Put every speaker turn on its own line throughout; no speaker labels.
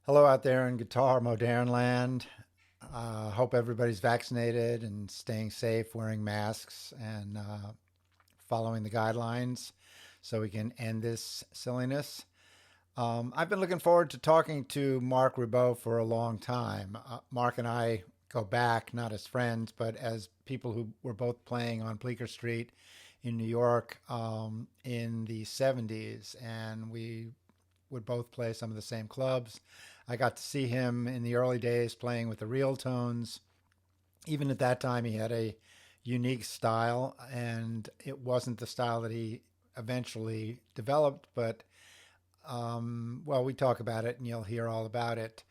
Hello out there in Guitar Modern Land. Hope everybody's vaccinated and staying safe, wearing masks, and following the guidelines so we can end this silliness. I've been looking forward to talking to Marc Ribot for a long time. Marc and I go back not as friends, but as people who were both playing on Bleecker Street in New York in the 70s. And we would both play some of the same clubs. I got to see him in the early days playing with the real tones. Even at that time, he had a unique style, and it wasn't the style that he eventually developed. But well, we talk about it, and you'll hear all about it.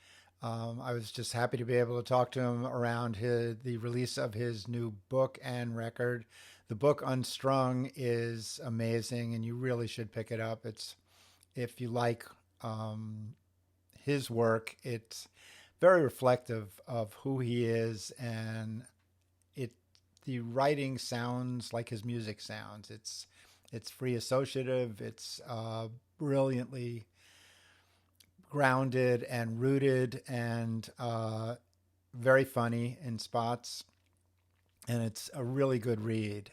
I was just happy to be able to talk to him around the release of his new book and record. The book Unstrung is amazing, and you really should pick it up. It's if you like his work, it's very reflective of who he is, and it the writing sounds like his music sounds. It's free associative. It's brilliantly grounded and rooted, and very funny in spots, and it's a really good read.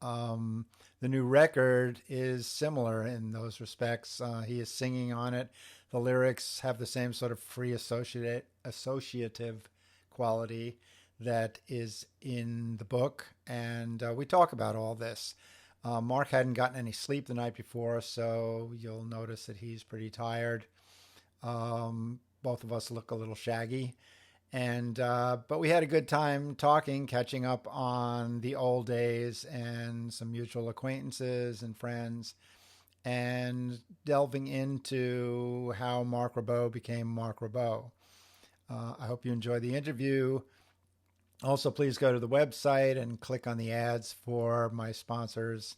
Um, the new record is similar in those respects. He is singing on it. The lyrics have the same sort of free associative quality that is in the book, and we talk about all this. Marc hadn't gotten any sleep the night before, so you'll notice that he's pretty tired. Both of us look a little shaggy, and but we had a good time talking, catching up on the old days and some mutual acquaintances and friends, and delving into how Marc Ribot became Marc Ribot. I hope you enjoy the interview. Also, please go to the website and click on the ads for my sponsors,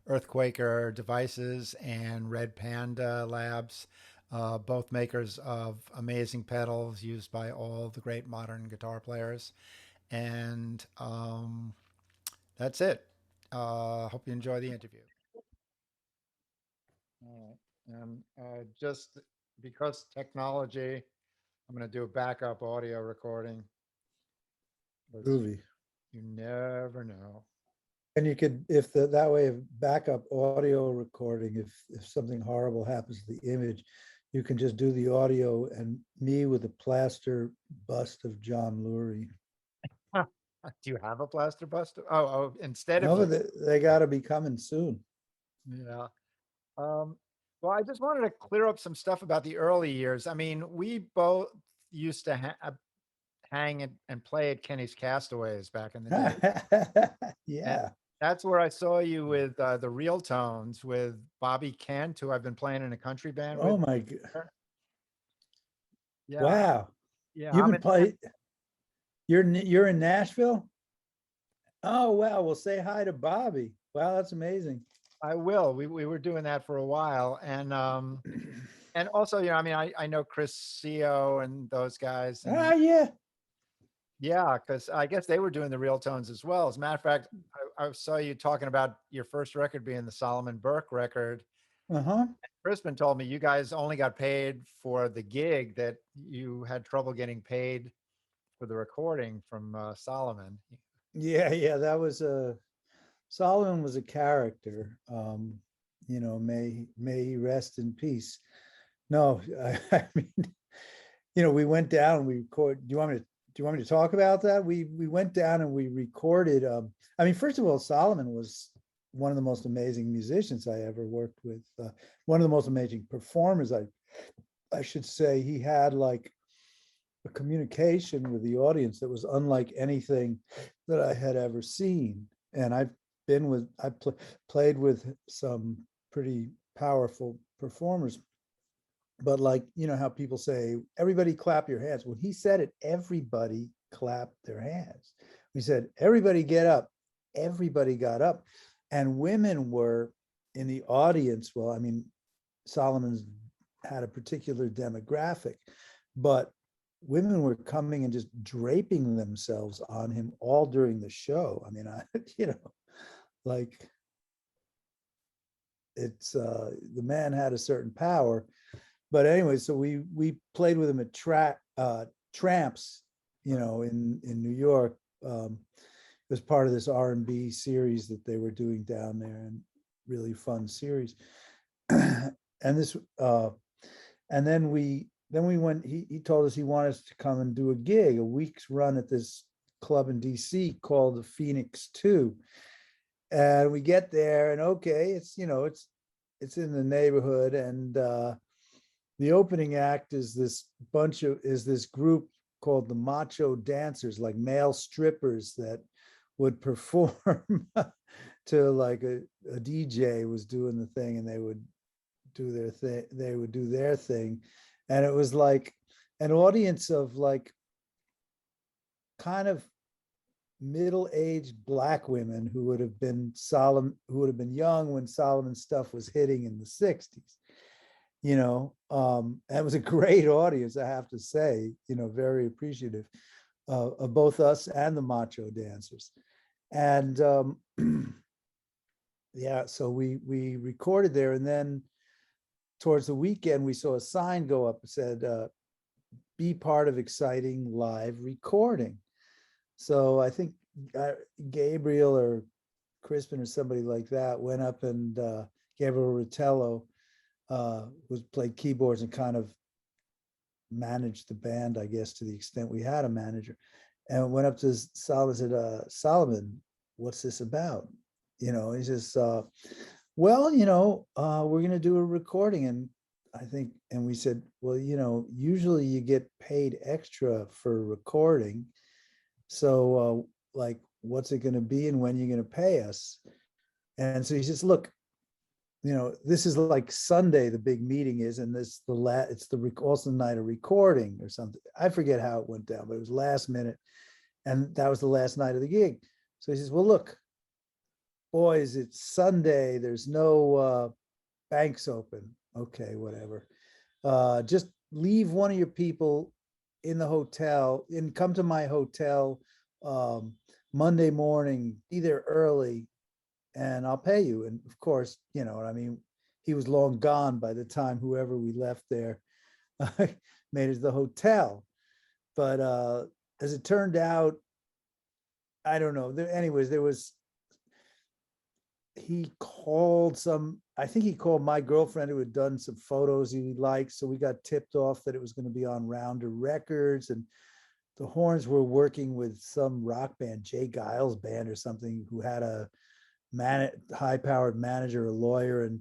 Earthquaker Devices and Red Panda Labs, both makers of amazing pedals used by all the great modern guitar players. And that's it. Hope you enjoy the interview. All right. Just because technology, I'm going to do a backup audio recording because
Groovy.
you never know.
And you could, if that way of backup audio recording, if something horrible happens to the image, you can just do the audio and me with a plaster bust of John Lurie.
Huh. Do you have a plaster buster? Oh, instead
No,
of
but they got to be coming soon.
yeah. Um, well, I just wanted to clear up some stuff about the early years. I mean, we both used to hang and play at Kenny's Castaways back in the day. And
Yeah.
that's where I saw you with the Real Tones with Bobby Kent, who I've been playing in a country band
Oh
with.
my God.
Yeah,
Wow.
yeah,
You've
I'm
been
in.
play. You're in Nashville. Oh wow. Well, say hi to Bobby. Wow, that's amazing.
I will. We were doing that for a while, and also, I mean, I know Chris Co and those guys, and
Yeah.
yeah, because I guess they were doing the real tones as well. As a matter of fact, I saw you talking about your first record being the Solomon Burke record.
Uh-huh.
Crispin told me you guys only got paid for the gig, that you had trouble getting paid for the recording from Solomon.
Yeah. That was a Solomon was a character. May he rest in peace. No, I mean, we went down and we record. Do you want me to talk about that? We went down and we recorded. I mean, first of all, Solomon was one of the most amazing musicians I ever worked with. One of the most amazing performers. I should say he had like a communication with the audience that was unlike anything that I had ever seen. And played with some pretty powerful performers, but like, how people say, everybody clap your hands. When he said it, everybody clapped their hands. We said, everybody get up. Everybody got up. And women were in the audience. Well, I mean, Solomon's had a particular demographic, but women were coming and just draping themselves on him all during the show. I mean, like it's the man had a certain power. but anyway, so we played with him at Tramps, in New York. It was part of this R&B series that they were doing down there, and really fun series. and this and then we went, he told us he wanted us to come and do a gig, a week's run at this club in DC called the Phoenix 2. And we get there, and okay, it's in the neighborhood, and the opening act is this group called the Macho Dancers, like male strippers that would perform to like a DJ was doing the thing, and they would do their thing. And it was like an audience of like kind of middle-aged black women who would have been young when Solomon's stuff was hitting in the 60s. That was a great audience, I have to say, very appreciative of both us and the Macho Dancers. And yeah, so we recorded there, and then towards the weekend we saw a sign go up that said, be part of exciting live recording. So I think Gabriel or Crispin or somebody like that went up, and Gabriel Rotello played keyboards and kind of managed the band, I guess, to the extent we had a manager, and went up to Solomon and said, Solomon, what's this about? He says, well, we're going to do a recording. And we said, well, usually you get paid extra for recording. So like, what's it going to be and when you're going to pay us? And so he says, look, this is like Sunday, the big meeting is, and it's the also night of recording or something. I forget how it went down, but it was last minute. And that was the last night of the gig. So he says, well, look, boys, it's Sunday. There's no banks open. Okay, whatever. Just leave one of your people in the hotel and come to my hotel Monday morning, be there early, and I'll pay you. And of course, he was long gone by the time whoever we left there made it to the hotel. But as it turned out, I don't know. I think he called my girlfriend who had done some photos he liked. So we got tipped off that it was going to be on Rounder Records, and the horns were working with some rock band, Jay Giles band or something, who had a high-powered manager, a lawyer, and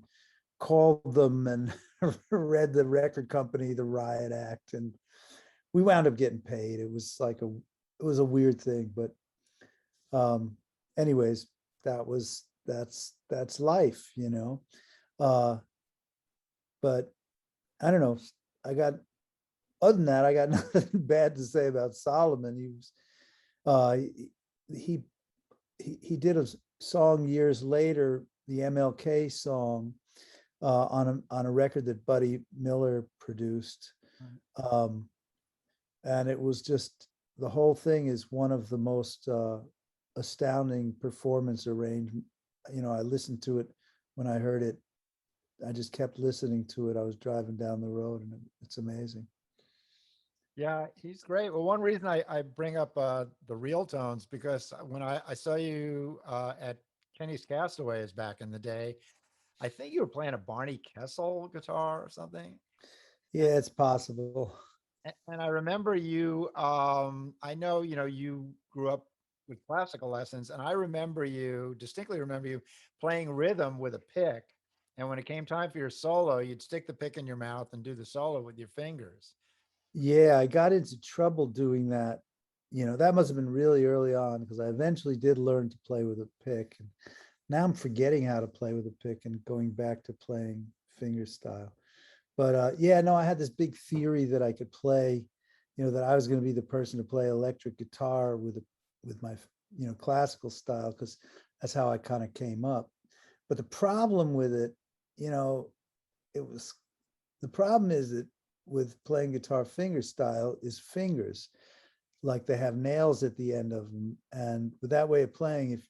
called them and read the record company the riot act, and we wound up getting paid. It was a weird thing, but anyways, that's life, but I don't know. Other than that, I got nothing bad to say about Solomon. He did a song years later, the MLK song, on a record that Buddy Miller produced. And it was just, the whole thing is one of the most astounding performance arrangement. I listened to it when I heard it. I just kept listening to it. I was driving down the road, and it's amazing.
Yeah, he's great. Well, one reason I bring up the Real Tones, because when I saw you at Kenny's Castaways back in the day, I think you were playing a Barney Kessel guitar or something.
Yeah, it's possible.
And I remember you, I know, you grew up with classical lessons, and distinctly remember you playing rhythm with a pick. And when it came time for your solo, you'd stick the pick in your mouth and do the solo with your fingers.
Yeah, I got into trouble doing that. That must have been really early on, because I eventually did learn to play with a pick. And now I'm forgetting how to play with a pick and going back to playing finger style. But yeah, no, I had this big theory that I could play, that I was going to be the person to play electric guitar with my, classical style, because that's how I kind of came up. But the problem with it, the problem is that with playing guitar finger style is fingers, like they have nails at the end of them. And with that way of playing,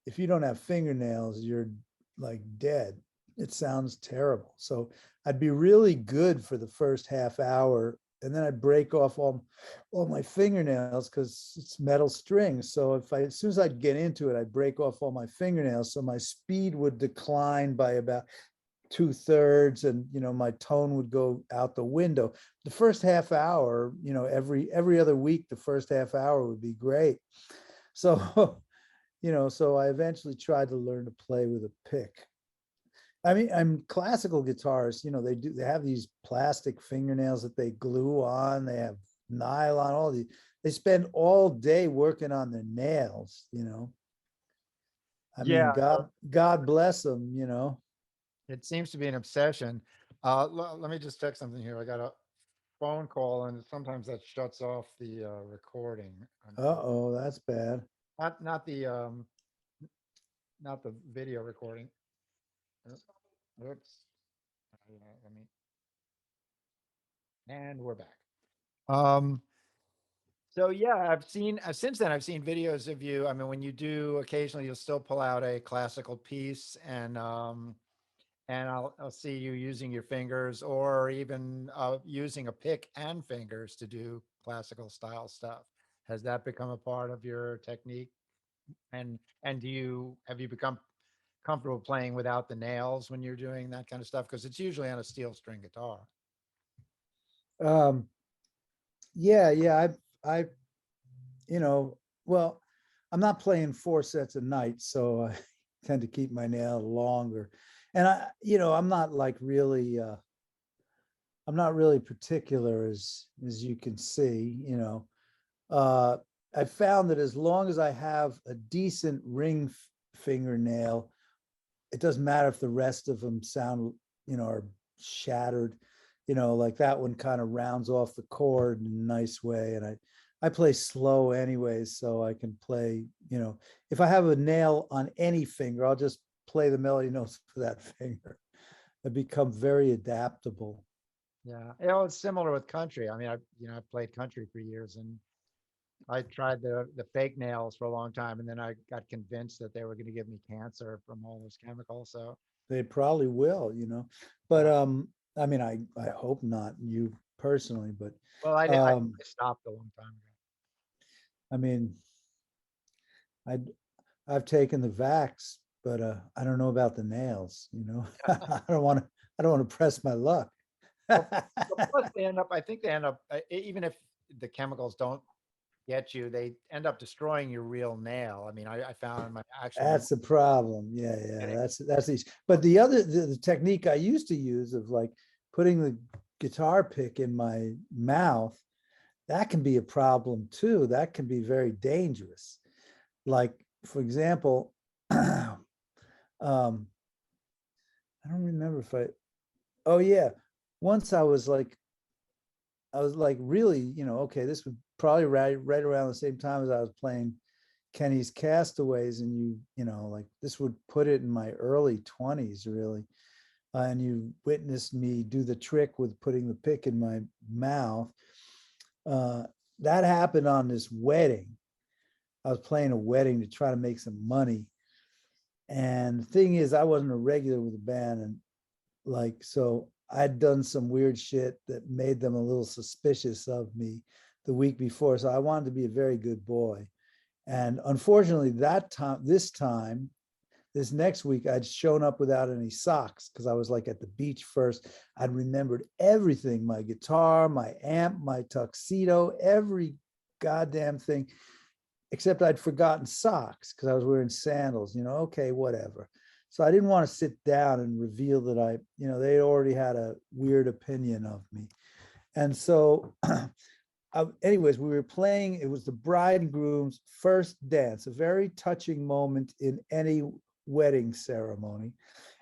if you don't have fingernails, you're like dead. it sounds terrible. So I'd be really good for the first half hour, and then I'd break off all my fingernails because it's metal strings. So if I, as soon as I'd get into it, I'd break off all my fingernails. So my speed would decline by about 2/3, and my tone would go out the window. The first half hour, every other week, the first half hour would be great. So so I eventually tried to learn to play with a pick. I mean, I'm classical guitarists, they have these plastic fingernails that they glue on, they have nylon, all these, they spend all day working on their nails. I mean,
Yeah,
God bless them.
it seems to be an obsession. Let me just check something here. I got a phone call, and sometimes that shuts off the recording.
Uh-oh, that's bad.
Not the not the video recording. Oops. Let me. And we're back. Um, so yeah, I've seen since then. I've seen videos of you. I mean, when you do occasionally, you'll still pull out a classical piece, and I'll see you using your fingers, or even using a pick and fingers to do classical style stuff. Has that become a part of your technique? And have you become comfortable playing without the nails when you're doing that kind of stuff? Because it's usually on a steel string guitar.
Um, yeah, I, well, I'm not playing 4 sets a night, so I tend to keep my nail longer. And I'm not really particular, as you can see. Uh, I found that as long as I have a decent ring fingernail, it doesn't matter if the rest of them sound, are shattered. Like that one kind of rounds off the chord in a nice way. And I play slow anyways, so I can play, if I have a nail on any finger, I'll just play the melody notes for that finger. I become very adaptable.
Yeah, it's similar with country. I mean, I've played country for years, and I tried the fake nails for a long time, and then I got convinced that they were going to give me cancer from all those chemicals. So
They probably will. But
yeah,
I mean, I hope not, you personally, but
well, I
um,
stopped a long time ago.
I mean, I I've taken the vax, but I don't know about the nails. I don't want to press my luck.
Well, plus they end up. I think they end up even if the chemicals don't get you, they end up destroying your real nail. I mean, I found my actual nail
That's the problem. Yeah,
getting.
that's easy. But the technique I used to use of like putting the guitar pick in my mouth, that can be a problem too. That can be very dangerous. Like, for example, um, I don't remember if oh yeah, once I was like really, okay, this was probably right around the same time as I was playing Kenny's Castaways, and like this would put it in my early 20s, really. And you witnessed me do the trick with putting the pick in my mouth. Uh, that happened on this wedding. I was playing a wedding to try to make some money. And the thing is, I wasn't a regular with the band. And so I'd done some weird shit that made them a little suspicious of me the week before. So I wanted to be a very good boy. And unfortunately, this next week, I'd shown up without any socks because I was like at the beach first. I'd remembered everything: my guitar, my amp, my tuxedo, every goddamn thing, except I'd forgotten socks because I was wearing sandals. Okay, whatever. So I didn't want to sit down and reveal that they already had a weird opinion of me. And so anyways, we were playing, it was the bride and groom's first dance, a very touching moment in any wedding ceremony.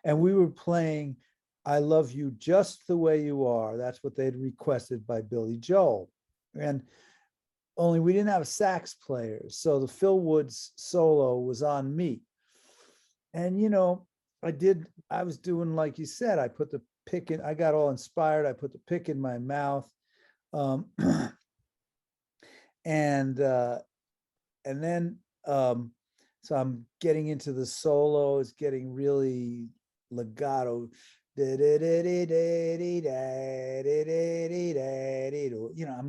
And we were playing I Love You Just the Way You Are. That's what they'd requested by Billy Joel. And only we didn't have sax players. So the Phil Woods solo was on me. And, I was doing, like you said, I put the pick in, I got all inspired. I put the pick in my mouth. Um, and then so I'm getting into the solo. It's getting really legato. I'm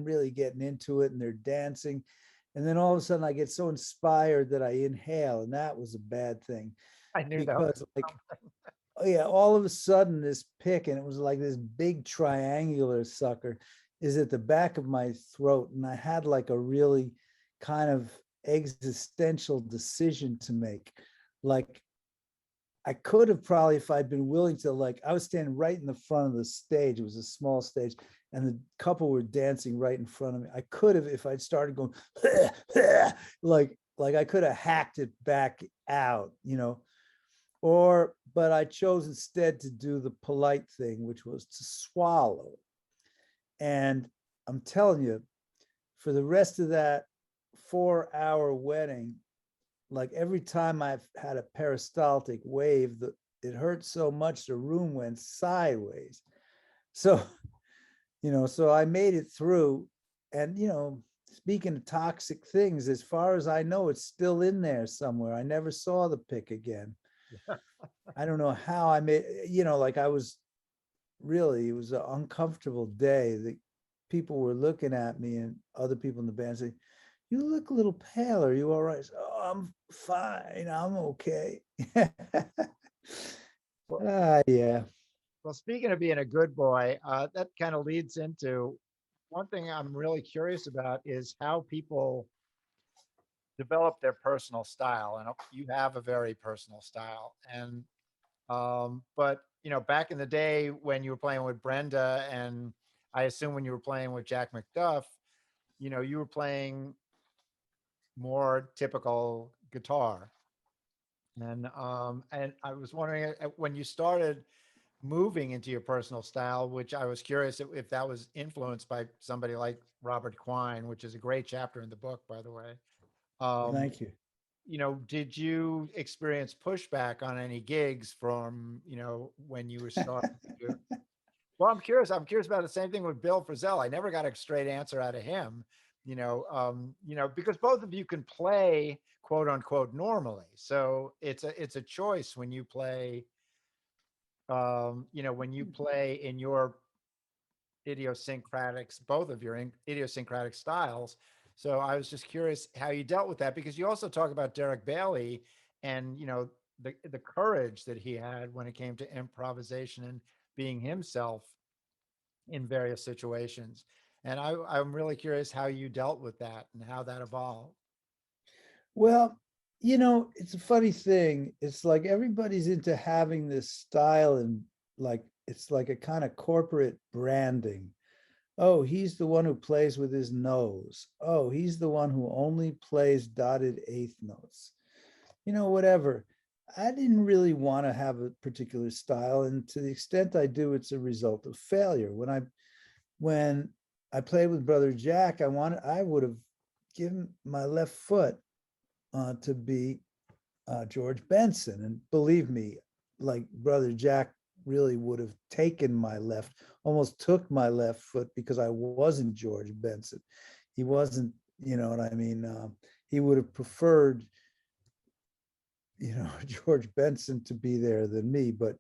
really getting into it and they're dancing. And then all of a sudden I get so inspired that I inhale. And that was a bad thing
I knew that
because
was
like, oh yeah, all of a sudden this pick, and it was like this big triangular sucker, is at the back of my throat. And I had like a really kind of existential decision to make. Like, I could have probably, if I'd been willing to, like, I was standing right in the front of the stage. It was a small stage, and the couple were dancing right in front of me. I could have, if I'd started going, like I could have hacked it back out, but I chose instead to do the polite thing, which was to swallow. And I'm telling you, for the rest of that 4-hour wedding, like every time I've had a peristaltic wave, it hurt so much the room went sideways. So, so I made it through. And, speaking of toxic things, as far as I know, it's still in there somewhere. I never saw the pick again. I don't know how I made, like I was really, it was an uncomfortable day. The people were looking at me and other people in the band saying, "You look a little pale. Are you all right?" So, "Oh, I'm fine. I'm okay."
well,
Yeah.
well, speaking of being a good boy, that kind of leads into one thing I'm really curious about is how people develop their personal style. And you have a very personal style. And but back in the day when you were playing with Brenda, and I assume when you were playing with Jack McDuff, you were playing more typical guitar. And I was wondering when you started moving into your personal style, which I was curious if that was influenced by somebody like Robert Quine, which is a great chapter in the book, by the way. Um,
Thank you.
did you experience pushback on any gigs from, when you were starting to? Well, I'm curious about the same thing with Bill Frisell. I never got a straight answer out of him, because both of you can play quote unquote normally. So it's a choice when you play, when you play in your idiosyncratics, both of your idiosyncratic styles. So I was just curious how you dealt with that, because you also talk about Derek Bailey and, the courage that he had when it came to improvisation and being himself in various situations. And I'm really curious how you dealt with that and how that evolved.
Well, it's a funny thing. It's like everybody's into having this style, and like it's like a kind of corporate branding. Oh, he's the one who plays with his nose. Oh, he's the one who only plays dotted eighth notes. Whatever. I didn't really want to have a particular style, and to the extent I do, it's a result of failure. When I played with Brother Jack, I would have given my left foot to be George Benson, and believe me, like Brother Jack really would have taken my left, almost took my left foot, because I wasn't George Benson. He wasn't, you know what I mean? He would have preferred, George Benson to be there than me. But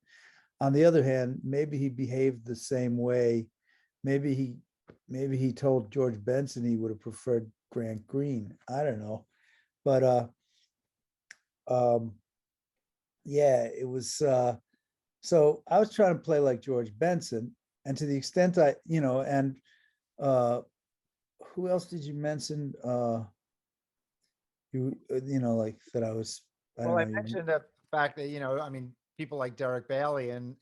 on the other hand, maybe he behaved the same way. Maybe he told George Benson he would have preferred Grant Green. I don't know. But um, yeah, it was so I was trying to play like George Benson, and to the extent and uh, who else did you mention? Like that I was, I
Well,
don't
I
know, you,
mentioned the fact that, I mean, people like Derek Bailey and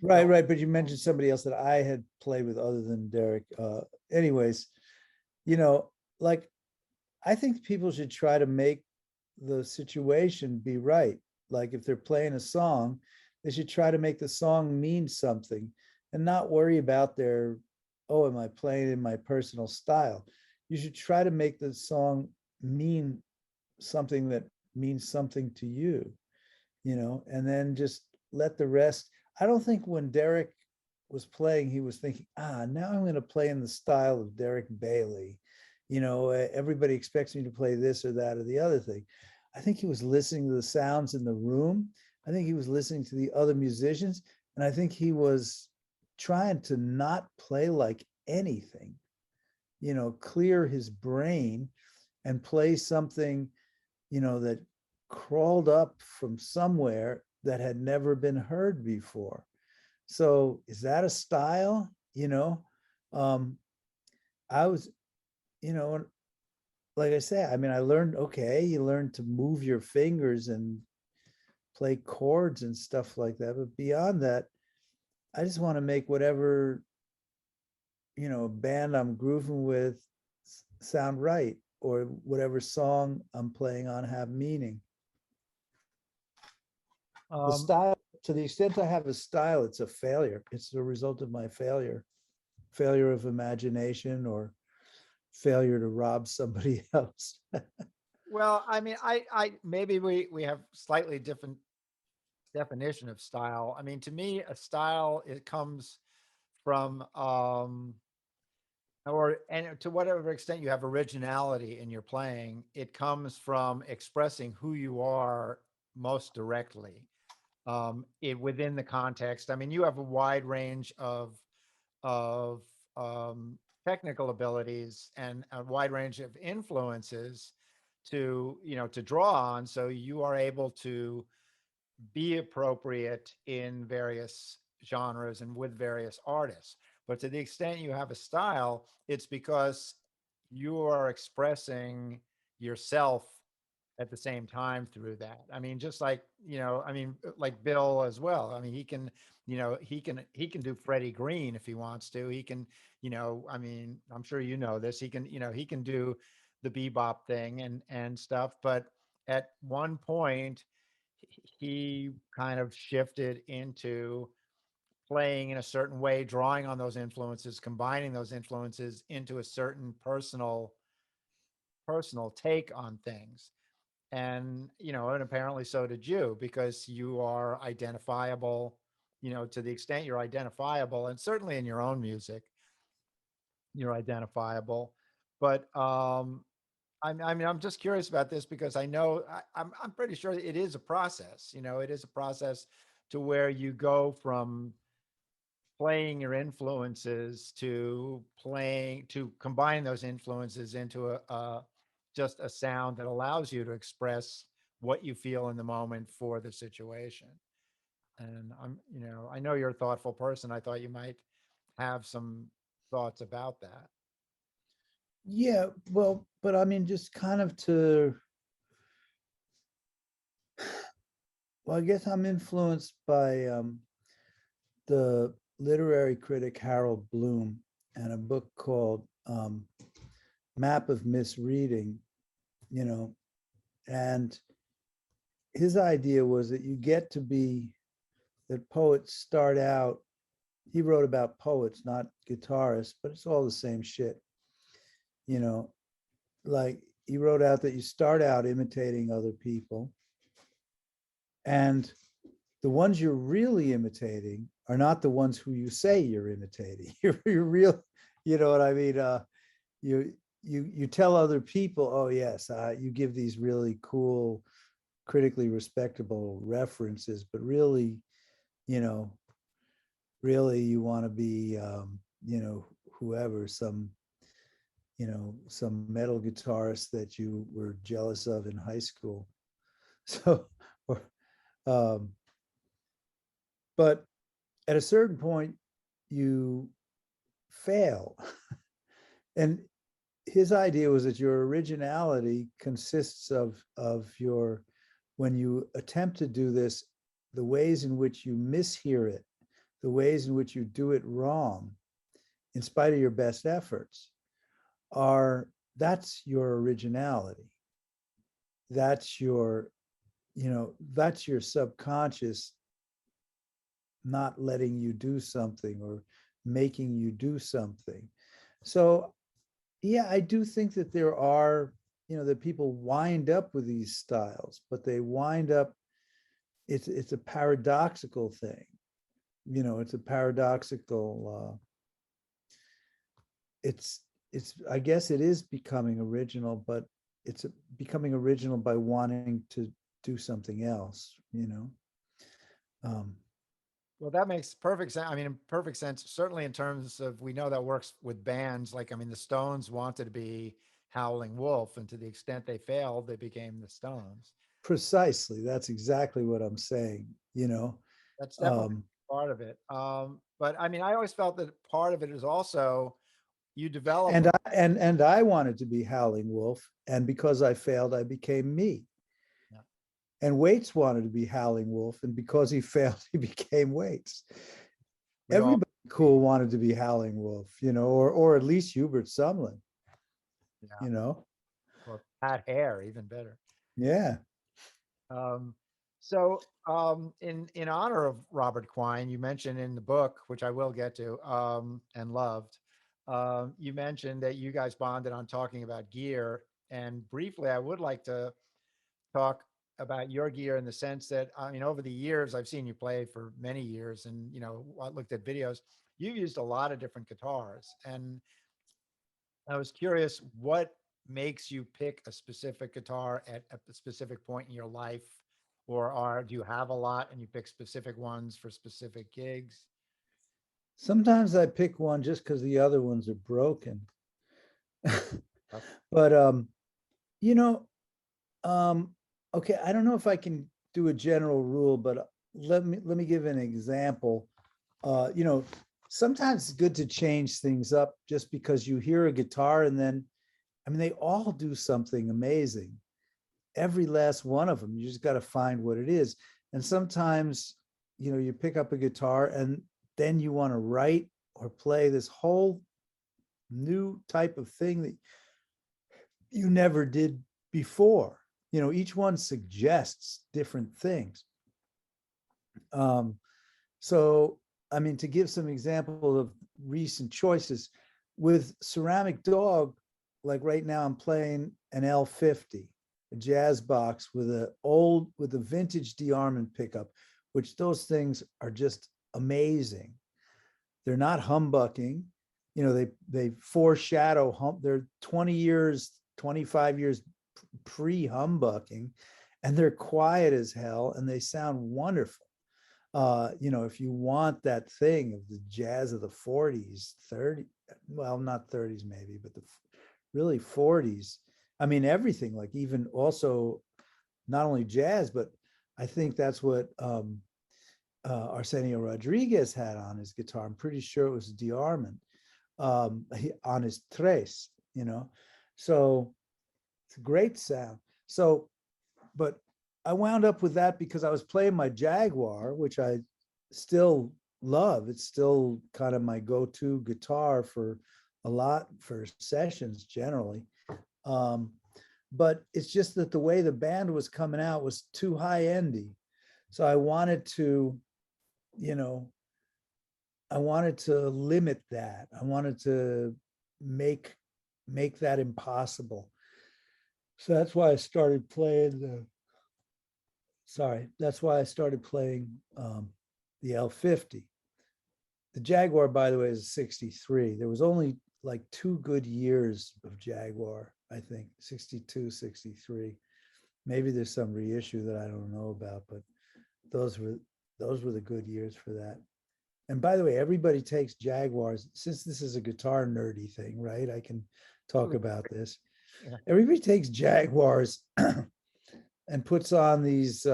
right, but you mentioned somebody else that I had played with other than Derek. Anyways, you know, like I think people should try to make the situation be right. Like if they're playing a song, they should try to make the song mean something and not worry about oh, am I playing in my personal style? You should try to make the song mean something that means something to you, and then just let the rest. I don't think when Derek was playing, he was thinking, now I'm going to play in the style of Derek Bailey. Everybody expects me to play this or that or the other thing. I think he was listening to the sounds in the room. I think he was listening to the other musicians, and I think he was trying to not play like anything, clear his brain and play something, that crawled up from somewhere that had never been heard before. So is that a style? Um, I was, you know, like I say, I mean, I learned, okay, you learn to move your fingers and play chords and stuff like that. But beyond that, I just want to make whatever, band I'm grooving with sound right, or whatever song I'm playing on have meaning. The
Um,
style, to the extent I have a style, it's a failure. It's the result of my failure of imagination, or failure to rob somebody else.
well, I mean, I maybe we have slightly different definition of style. I mean, to me, a style, it comes from or and to whatever extent you have originality in your playing, it comes from expressing who you are most directly, within the context. I mean, you have a wide range of um, technical abilities and a wide range of influences to draw on, so you are able to be appropriate in various genres and with various artists. But to the extent you have a style, it's because you are expressing yourself at the same time through that. I mean, just like, I mean, like Bill as well. I mean, he can do Freddie Green if he wants to. He can, I mean, I'm sure this. He can do the bebop thing and stuff. But at one point, he kind of shifted into playing in a certain way, drawing on those influences, combining those influences into a certain personal take on things. And apparently so did you, because you are identifiable, to the extent you're identifiable, and certainly in your own music you're identifiable. But I mean, I'm just curious about this because I know I'm pretty sure it is a process. It is a process to where you go from playing your influences to combine those influences into just a sound that allows you to express what you feel in the moment for the situation. And I know you're a thoughtful person. I thought you might have some thoughts about that.
Yeah, well, but I mean, just kind of to, well, I guess I'm influenced by the literary critic Harold Bloom, and a book called Map of Misreading, you know, and his idea was that you get to be, that poets start out, he wrote about poets, not guitarists, but it's all the same shit, you know, like he wrote out that you start out imitating other people, and the ones you're really imitating are not the ones who you say you're imitating. You're real, you know what I mean? You you tell other people, oh yes, you give these really cool, critically respectable references, but really, you know, really you want to be, whoever, some metal guitarist that you were jealous of in high school. So, or, um, but at a certain point, you fail. And his idea was that your originality consists of your, when you attempt to do this, the ways in which you mishear it, the ways in which you do it wrong, in spite of your best efforts, are, that's your originality. That's your, that's your subconscious not letting you do something, or making you do something. So yeah, I do think that there are, that people wind up with these styles, but they wind up, it's a paradoxical thing. It's a paradoxical, it's I guess it is becoming original, but it's becoming original by wanting to do something else. Um,
Well, that makes perfect sense. I mean, in perfect sense, certainly in terms of, we know that works with bands. Like, I mean, the Stones wanted to be Howling Wolf, and to the extent they failed, they became the Stones.
Precisely. That's exactly what I'm saying, you know.
That's definitely
Um,
part of it. But I mean, I always felt that part of it is also you develop
and
a,
I wanted to be Howling Wolf, and because I failed, I became me.
yeah,
And Waits wanted to be Howling Wolf, and because he failed, he became Waits.
we all,
Everybody cool wanted to be Howling Wolf, you know, or at least Hubert Sumlin,
yeah,
you know.
or Pat Hare, even better.
Yeah.
Um, in honor of Robert Quine, you mentioned in the book, which I will get to, and loved, you mentioned that you guys bonded on talking about gear. And briefly, I would like to talk about your gear in the sense that, I mean, over the years, I've seen you play for many years, and I looked at videos. You've used a lot of different guitars, and I was curious what makes you pick a specific guitar at a specific point in your life, or do you have a lot and you pick specific ones for specific gigs?
Sometimes I pick one just because the other ones are broken.
Uh,
But you know, um, okay, I don't know if I can do a general rule, but let me give an example. You know, sometimes it's good to change things up just because you hear a guitar and then, I mean, they all do something amazing. Every last one of them. You just got to find what it is. And sometimes, you know, you pick up a guitar and then you want to write or play this whole new type of thing that you never did before. You know, each one suggests different things. Um, so, I mean, to give some example of recent choices with Ceramic Dog, like right now, I'm playing an L50, a jazz box with a vintage de-armament pickup, which those things are just amazing. They're not humbucking. You know, they foreshadow they're 20 years, 25 years pre-humbucking, and they're quiet as hell and they sound wonderful. You know, if you want that thing of the jazz of the 40s, 30, well, not 30s maybe, but the really 40s. I mean, everything, like even also not only jazz, but I think that's what Arsenio Rodriguez had on his guitar. I'm pretty sure it was de-armament on his tres, you know. So it's a great sound. So, but I wound up with that because I was playing my Jaguar, which I still love. It's still kind of my go-to guitar for a lot for sessions generally. Um, but it's just that the way the band was coming out was too high-endy. So I wanted to, you know, I wanted to limit that. I wanted to make make that impossible. So that's why I started playing the sorry, that's why I started playing the L50. The Jaguar, by the way, is 63. There was only like 2 good years of Jaguar, I think, 62, 63. Maybe there's some reissue that I don't know about, but those were those were the good years for that. And by the way, everybody takes Jaguars, since this is a guitar nerdy thing, right? I can talk about this.
Yeah.
Everybody takes Jaguars and puts on these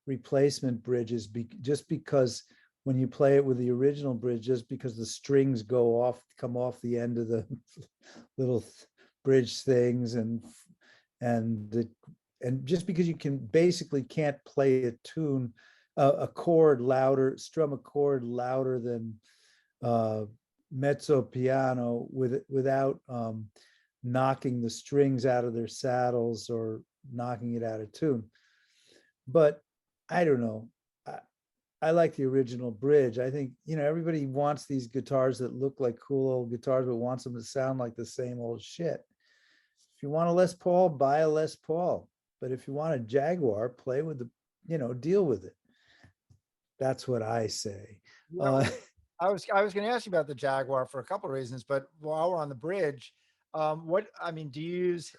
replacement bridges just because when you play it with the original bridge, just because the strings come off the end of the little bridge things, and the and just because you can basically can't play a tune, a chord louder, strum a chord louder than uh, mezzo piano without knocking the strings out of their saddles or knocking it out of tune. But I don't know. I like the original bridge. I think, you know, everybody wants these guitars that look like cool old guitars, but wants them to sound like the same old shit. If you want a Les Paul, buy a Les Paul. But if you want a Jaguar, play with the, you know, deal with it. That's what I say.
Yeah,
Uh,
I was going to ask you about the Jaguar for a couple of reasons, but while we're on the bridge, what I mean, do you use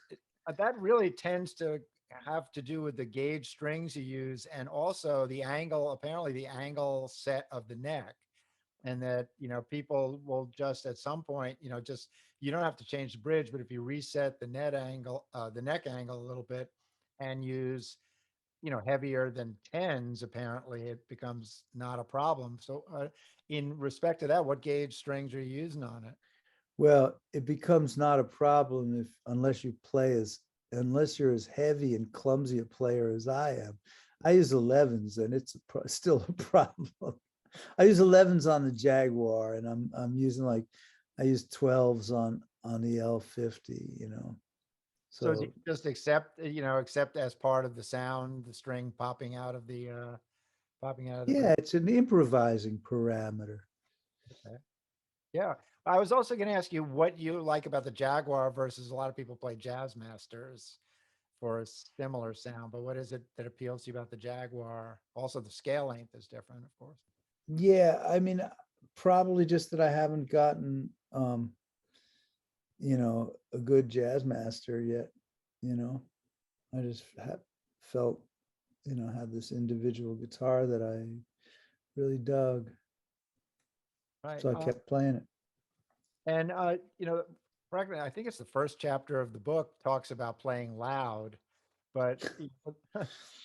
that really tends to have to do with the gauge strings you use, and also the angle, apparently the angle set of the neck. And that, people will just at some point, just, you don't have to change the bridge, but if you reset the net angle, the neck angle a little bit, and use, heavier than tens, apparently it becomes not a problem. So in respect to that, what gauge strings are you using on it?
Well, it becomes not a problem if unless you're as heavy and clumsy a player as I am. I use 11s and it's still a problem. I use 11s on the Jaguar, and I'm using I use 12s on the L50,
So do you
So
just accept, accept as part of the sound, the string popping out of the bridge?
yeah, it's an improvising parameter.
Okay. Yeah. I was also going to ask you what you like about the Jaguar versus a lot of people play Jazz Masters for a similar sound, but what is it that appeals to you about the Jaguar? Also, the scale length is different, of course.
Yeah, I mean, probably just that I haven't gotten a good jazz master yet. You know, I just felt, had this individual guitar that I really dug,
Right.
so I kept playing it.
And frankly, I think it's the first chapter of the book talks about playing loud, but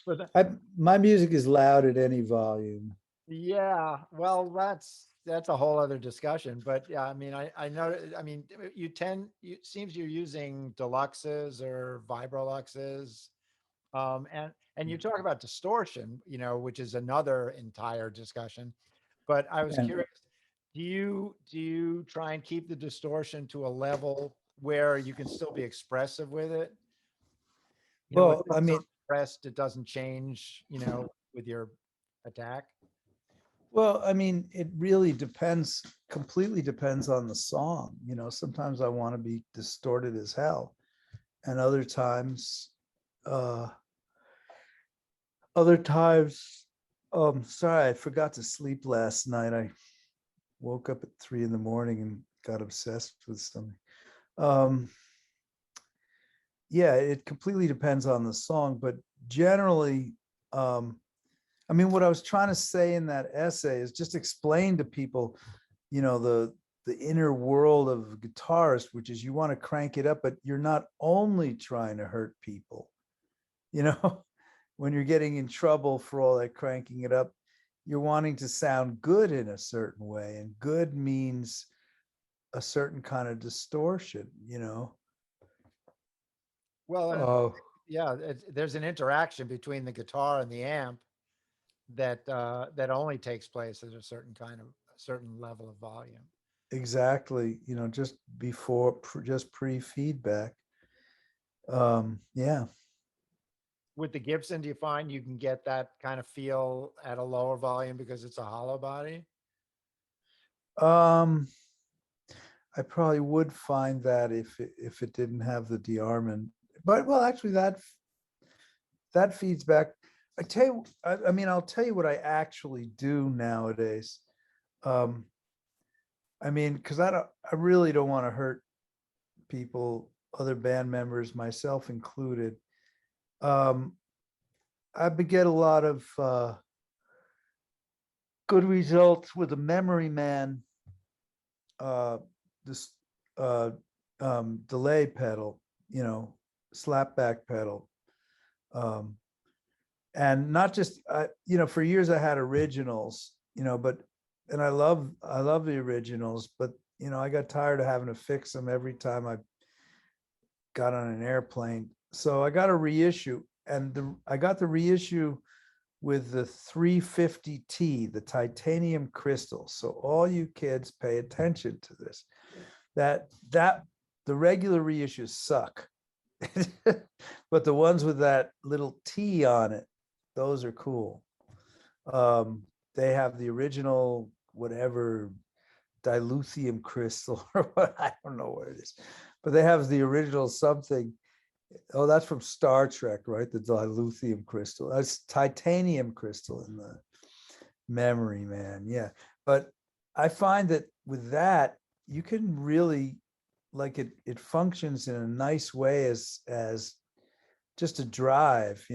but
My music is loud at any volume.
yeah, well, that's a whole other discussion. But yeah, I mean, I know, I mean, seems you're using deluxes or vibroluxes, and you talk about distortion, which is another entire discussion. But I was
And
curious, do you try and keep the distortion to a level where you can still be expressive with it? With
well, I
drums
mean,
unpressed, it doesn't change, with your attack.
it really completely depends on the song. Sometimes I want to be distorted as hell, and uh, other times, sorry, I forgot to sleep last night. I woke up at 3 a.m. and got obsessed with something. Um, yeah, it completely depends on the song, but generally, what I was trying to say in that essay is just explain to people, the inner world of a guitarist, which is you want to crank it up, but you're not only trying to hurt people, when you're getting in trouble for all that cranking it up, you're wanting to sound good in a certain way, and good means a certain kind of distortion.
Well, and
Oh,
yeah, there's an interaction between the guitar and the amp that only takes place at a certain level of volume.
exactly. Just just pre-feedback. Yeah.
With the Gibson, do you find you can get that kind of feel at a lower volume because it's a hollow body?
Um, I probably would find that if it didn't have the dearmament, but well, actually, that feeds back. I'll tell you what I actually do nowadays. Um, because I really don't want to hurt people, other band members, myself included. Um, I get a lot of good results with a memory man, uh, this delay pedal, slapback pedal. Um, and not just, for years I had originals, and I love the originals, but I got tired of having to fix them every time I got on an airplane. So I got a reissue, and I got the reissue with the 350T, the titanium crystal. So all you kids pay attention to this. That the regular reissues suck. But the ones with that little T on it, those are cool. They have the original whatever dilithium crystal or what, I don't know what it is, but they have the original something. Oh, that's from Star Trek, right? The dilithium crystal. That's titanium crystal in the memory man. Yeah. But I find that with that, you can really, it functions in a nice way as just a drive,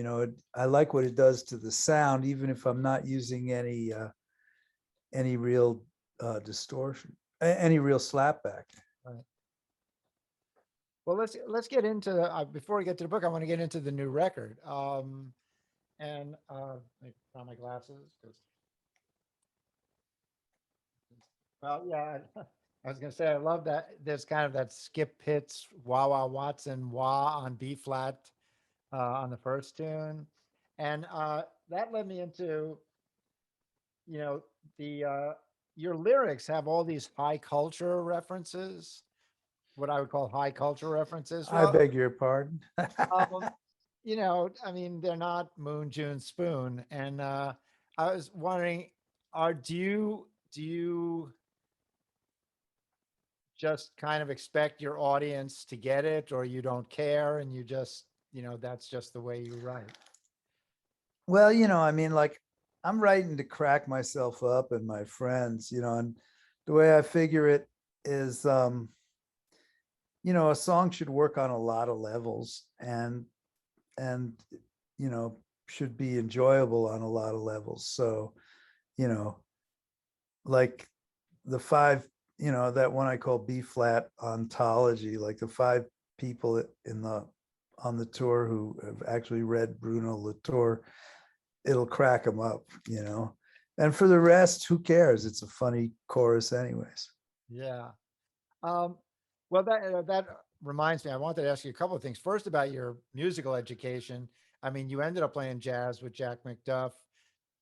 I like what it does to the sound, even if I'm not using any real distortion, any real slapback.
Right. Well, let's get into before we get to the book. I want to get into the new record. And let me put on my glasses. Well, yeah, I was gonna say I love that. There's kind of that Skip Pitts, Wah Wah Watson, wah on B flat on the first tune, and that led me into you know the your lyrics have all these high culture references, what I would call high culture references.
I
Well,
beg your pardon.
um, I mean, they're not Moon, June, Spoon, and I was wondering, do you just kind of expect your audience to get it, or you don't care, and you just, that's just the way you write?
Well, I mean, like, I'm writing to crack myself up and my friends, and the way I figure it is, a song should work on a lot of levels, and should be enjoyable on a lot of levels. So, you know, like the five, that one I call B flat ontology, like the five people on the tour who have actually read Bruno Latour, it'll crack them up. And for the rest, who cares? It's a funny chorus anyways.
Yeah. Um, well, that reminds me. I wanted to ask you a couple of things. First, about your musical education. I mean, you ended up playing jazz with Jack McDuff.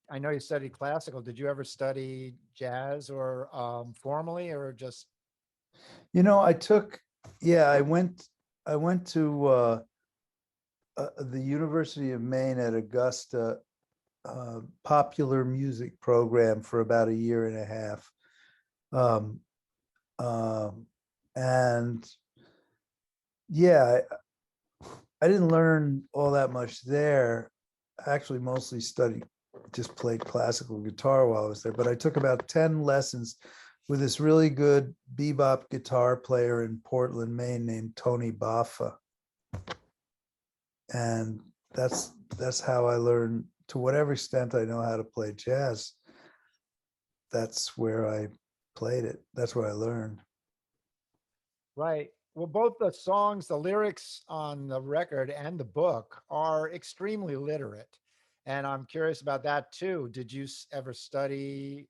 I know you studied classical. Did you ever study jazz or formally, or just?
I took, yeah, I went to the University of Maine at Augusta popular music program for about a year and a half. Um, and yeah, I didn't learn all that much there. I actually mostly just played classical guitar while I was there, but I took about 10 lessons with this really good bebop guitar player in Portland, Maine named Tony Baffa. And that's how I learned, to whatever extent I know how to play jazz. That's where I played it. That's where I learned.
Right. Well, both the songs, the lyrics on the record and the book are extremely literate. And I'm curious about that too. Did you ever study,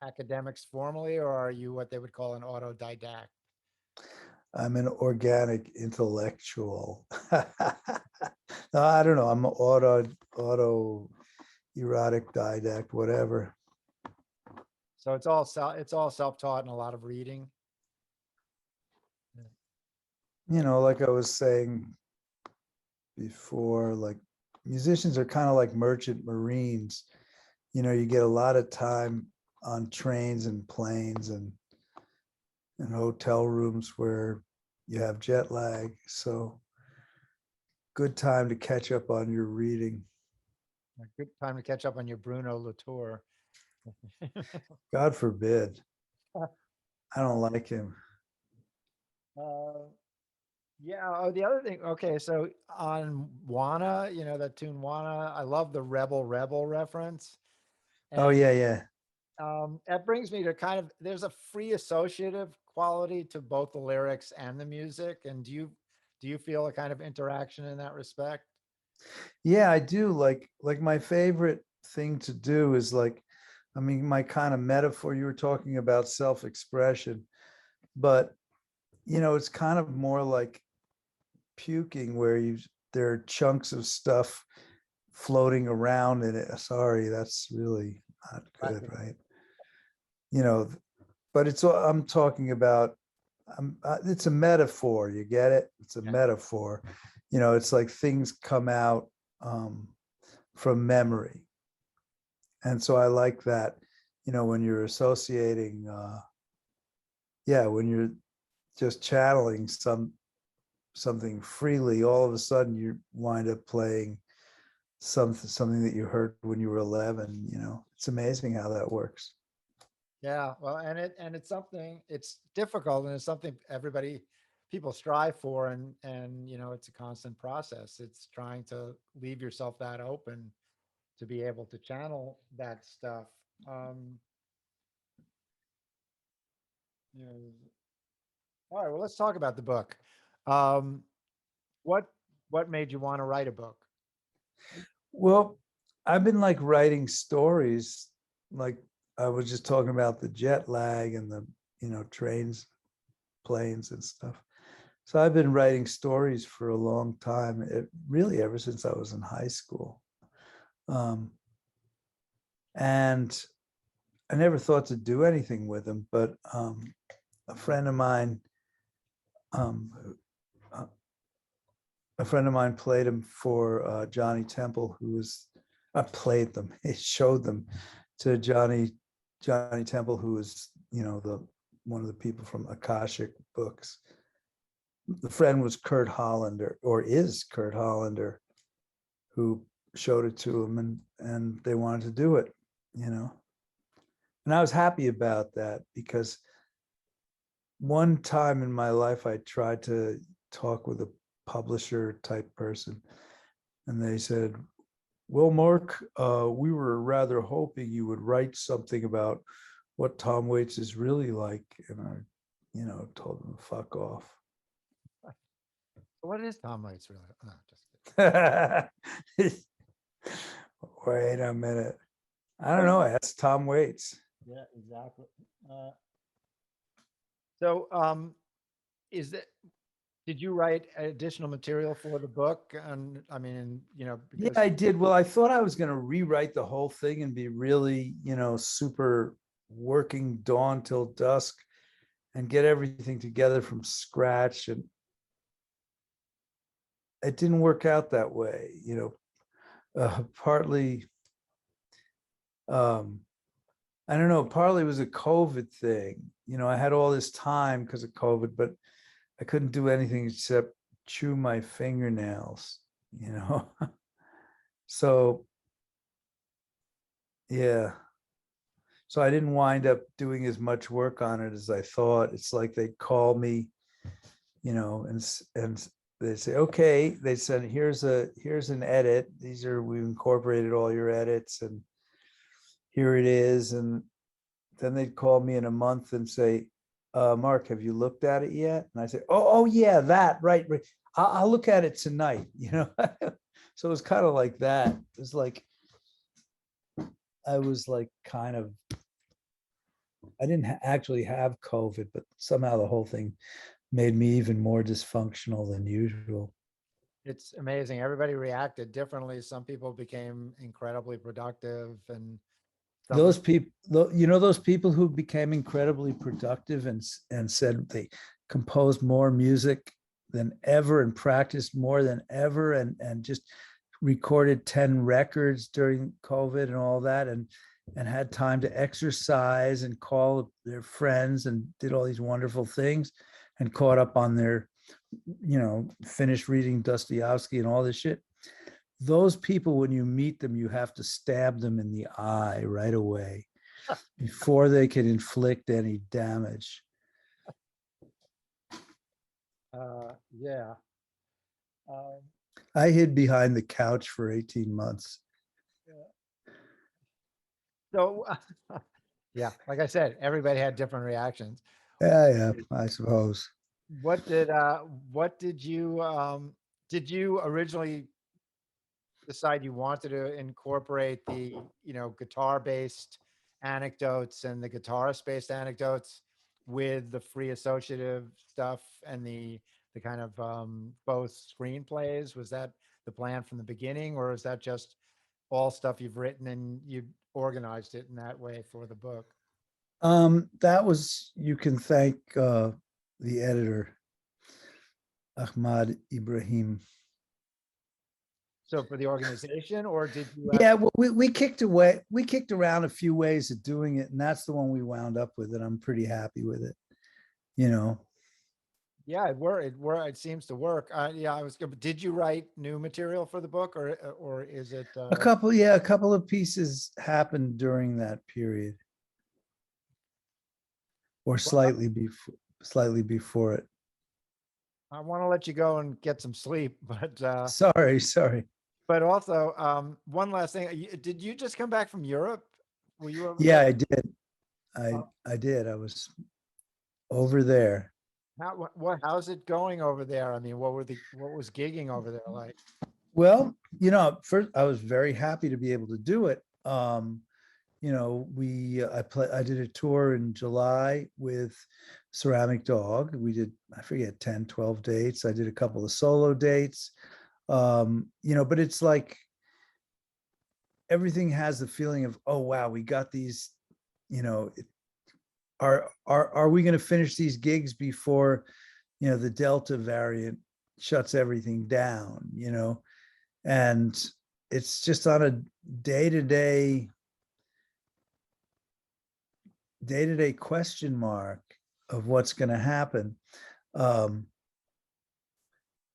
academics formally, or are you what they would call an autodidact?
I'm an organic intellectual. No, I don't know. I'm an auto erotic didact, whatever.
So it's all self-taught and a lot of reading.
Like I was saying before, like musicians are kind of like merchant marines. You get a lot of time on trains and planes and hotel rooms where you have jet lag. So good time to catch up on your reading.
A good time to catch up on your Bruno Latour.
God forbid. I don't like him.
Uh, yeah. Oh, the other thing. Okay, so on Wanna, that tune Wanna, I love the Rebel Rebel reference,
Oh
and
yeah, yeah.
that brings me to kind of there's a free associative quality to both the lyrics and the music. And do you feel a kind of interaction in that respect?
Yeah, I do. Like my favorite thing to do is like, I mean, my kind of metaphor, you were talking about self-expression, but it's kind of more like puking where there are chunks of stuff floating around in it. Sorry, that's really not good, right? You know, but I'm talking about, it's a metaphor. You get it? It's a
Yeah.
metaphor. It's like things come out um, from memory. And so I like that, when you're associating, yeah, when you're just channeling something freely, all of a sudden you wind up playing something that you heard when you were 11. It's amazing how that works.
Yeah, well, and it's something, it's difficult, and it's something everybody people strive for, and it's a constant process. It's trying to leave yourself that open to be able to channel that stuff. Um, you know, all right, well, let's talk about the book. Um, what what made you want to write a book?
Well, I've been like writing stories, like I was just talking about the jet lag and the, trains, planes and stuff. So I've been writing stories for a long time, really ever since I was in high school. Um, and I never thought to do anything with them, but a friend of mine, um, uh, played them for Johnny Temple, who was, played them. He showed them to Johnny Temple, who was, the one of the people from Akashic Books. The friend was Kurt Hollander, or is Kurt Hollander, who showed it to him, and they wanted to do it, And I was happy about that, because one time in my life I tried to talk with a publisher type person, and they said, well, Mark, we were rather hoping you would write something about what Tom Waits is really like. And I, told them to fuck off.
What is Tom Waits really? No, just kidding.
Wait a minute. I don't know. Ask Tom Waits.
Yeah, exactly. So, is that did you write additional material for the book? And I mean,
Yeah,
because
I did. Well, I thought I was going to rewrite the whole thing and be really, super working dawn till dusk and get everything together from scratch. And it didn't work out that way, partly, I don't know, partly it was a COVID thing. I had all this time because of COVID, but I couldn't do anything except chew my fingernails, So, yeah. So I didn't wind up doing as much work on it as I thought. It's like they'd call me, and they'd say, okay, they said, here's an edit. We've incorporated all your edits, and here it is. And then they'd call me in a month and say, Mark, have you looked at it yet? And I say, oh yeah, that, right. I'll look at it tonight, So it was kind of like that. It was like, I was like kind of, I didn't actually have COVID, but somehow the whole thing made me even more dysfunctional than usual.
it's amazing. Everybody reacted differently. Some people became incredibly productive, and
Those people, those people who became incredibly productive and said they composed more music than ever and practiced more than ever, and just recorded 10 records during COVID and all that, and had time to exercise and call their friends and did all these wonderful things, and caught up on their, finished reading Dostoevsky and all this shit. Those people, when you meet them, you have to stab them in the eye right away before they can inflict any damage.
Yeah. Um,
I hid behind the couch for 18 months.
so, yeah, like I said, everybody had different reactions.
Yeah, I suppose.
What did you originally decide you wanted to incorporate the, guitar based anecdotes and the guitarist based anecdotes with the free associative stuff and the kind of both screenplays? Was that the plan from the beginning, or is that just all stuff you've written and you organized it in that way for the book?
That was, you can thank the editor, Ahmad Ibrahim.
So for the organization, or did you
Yeah, well, we kicked around a few ways of doing it, and that's the one we wound up with, and I'm pretty happy with it.
Yeah, it worked. It seems to work. Yeah, I was good. Did you write new material for the book, or is it?
A couple of pieces happened during that period, or
Well,
slightly before it.
I want to let you go and get some sleep,
Sorry.
but also one last thing. Did you just come back from Europe? Were you over
Yeah,
there?
I did. I did. I was over there.
How's it going over there? I mean, what was gigging over there like?
Well, first I was very happy to be able to do it. I did a tour in July with Ceramic Dog. We did, I forget, 10, 12 dates. I did a couple of solo dates. But it's like everything has the feeling of, oh wow, we got these, you know, are we going to finish these gigs before, the Delta variant shuts everything down, and it's just on a day-to-day day-to-day question mark of what's going to happen.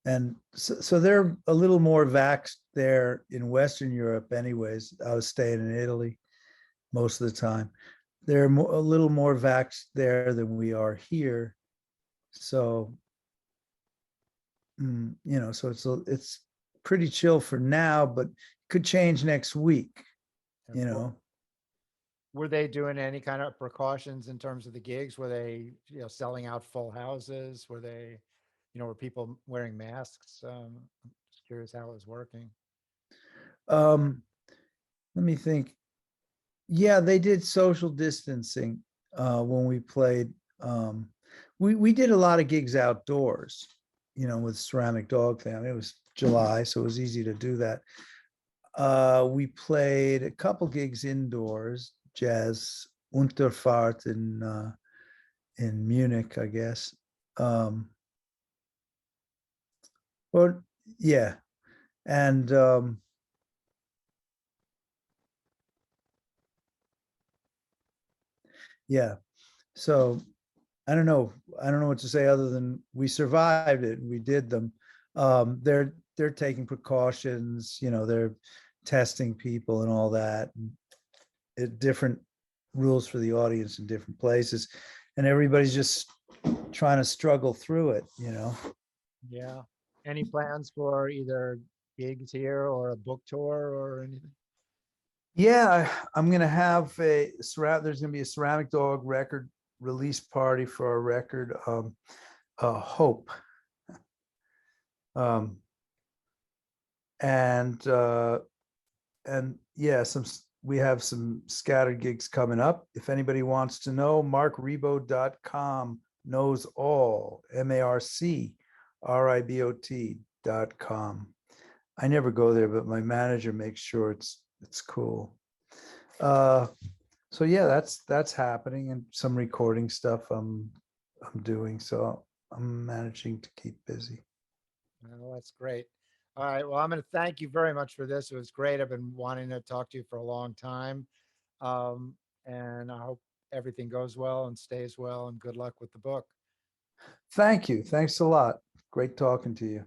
And so they're a little more vaxxed there in Western Europe anyways. I was staying in Italy most of the time. They're a little more vaxxed there than we are here. So, so it's pretty chill for now, but could change next week, you know.
Were they doing any kind of precautions in terms of the gigs? Were they, selling out full houses? Were people wearing masks? Just curious how it was working.
Um, Let me think. Yeah, they did social distancing when we played. We did a lot of gigs outdoors, with Ceramic Dog Family. It was July, so it was easy to do that. We played a couple gigs indoors, jazz Unterfahrt in Munich, I guess. Well, yeah, and yeah. So I don't know what to say other than we survived it. We did them. They're taking precautions. They're testing people and all that. Different rules for the audience in different places, and everybody's just trying to struggle through it.
Yeah. Any plans for either gigs here or a book tour or anything?
Yeah, I'm gonna have there's gonna be a Ceramic Dog record release party for our record, Hope. Um, and yeah, we have some scattered gigs coming up. If anybody wants to know, markribot.com knows all. MARCRIBOT.com. I never go there, but my manager makes sure it's cool. So yeah, that's happening, and some recording stuff I'm doing. So I'm managing to keep busy.
Well, that's great. All right. Well, I'm going to thank you very much for this. It was great. I've been wanting to talk to you for a long time. Um, and I hope everything goes well and stays well, and good luck with the book.
Thank you. Thanks a lot. Great talking to you.